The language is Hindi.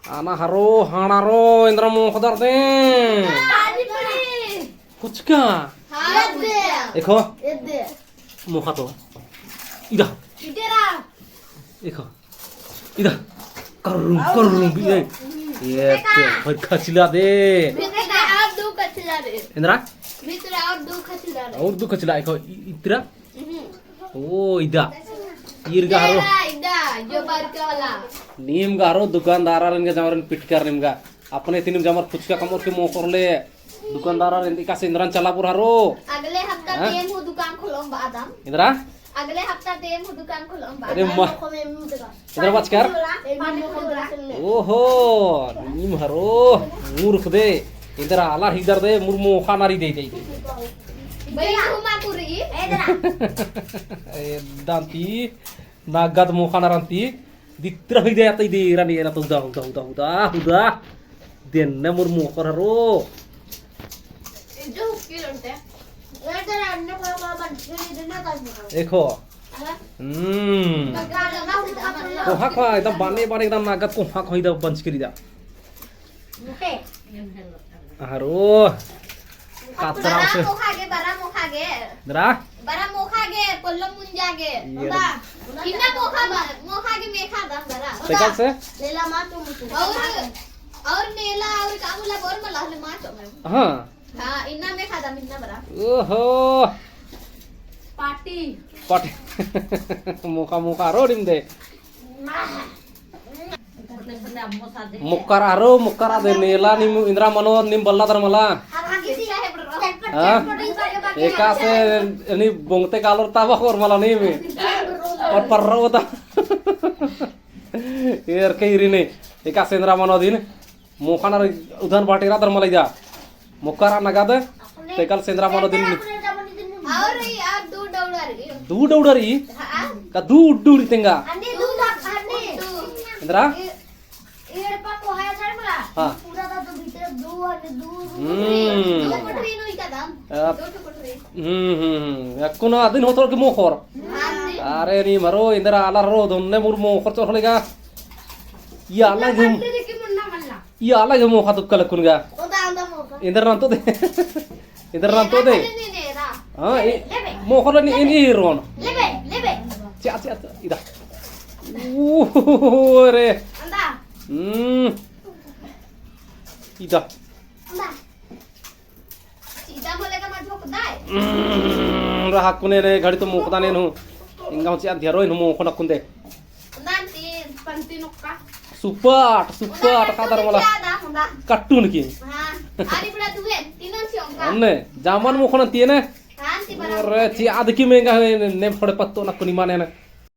Ana haro hanaro indra mo khadar de. कुछ क्या देखो मुखा तो इधर देखो इधर करूं करूं भी ये तो खचिला दे इंद्रा और दो खचिला देखो इतना ओ इधर ईर गारो नीम गारो दुकानदार इनके जमरन पिटकर नीम गा अपने तीन जमर कुछ का कमर के मुंह कर ले दुकानदार इंदिका इंद्रन चला पूरा रो अगले हफ्ता देम हो दुकान खोलम बादाम इंद्रा अगले हफ्ता देम हो दुकान खोलम अरे मां इधर बात कर ओहो नीम हरो मूर्ख दे इधर आला इधर दे मुर्मो खानारी दे दे भाई घुमा पुरी इधर ए दांती नागत मोखाना रंती दित्र ही दे आते दे रानी ना तो उदा दिन ने मुर्मो कर रो जो किलोंटे इधर अन्य बाबा बंचरी देना का देखो को हाक एकदम बाने बाने एकदम नागत को हाक होइदा बंच करी दा हारो काचरा से बरा मोखागे दरा बरा मोखागे कोल्लम मुंजागे किन्ना मोखागे मेखा दम बरा साइकिल से लेला मा तो और नेला और कामुला बोर मला ले मा तो हां हां इन्ना मेखा दम इन्ना बरा ओहो पार्टी पार्टी मुका रो डिम दे मुक्कारा दे नेला निम इंद्रा मनो निम बल्ला दर मला एका से नि बोंगते कालर तावा और मला नहीं में और पर्रो होता यार कई रिने एका से इंद्रा मनो दिन मुखाना उधन बाटेरा दर मला जा मुक्कारा नगा दे तेकल से इंद्रा मनो दिन और यार दू डौडरी का दू उड्डूरी तेंगा इंद्रा हाँ कुन दिन होतो के मोखर अरे नी मरो इंद्रा आला रो दोन्ने मुर मोखर तो हलेगा ये अलग मोखा तो कल कुनगा इंद्र नंतो दे इंद्र नंतो दे हां मोखर नि इनी रोन लेबे चा इदा ओरे इदा सीधा बोलेगा मत भोक दाय रहा कुने रे घड़ी तो मोकदा ने नु इंगा चा ध्यरो नु मोख न कुंदे नांती पंती नोक्का सुपाट कादर मला कट्टून की हां आरी बडा तुवे तीनों सिंगा अन्ने जामन मोख न तिने हां ती बरा अरे ची आदकी मेंगा ने थोड़े पत्तो न कुनी माने न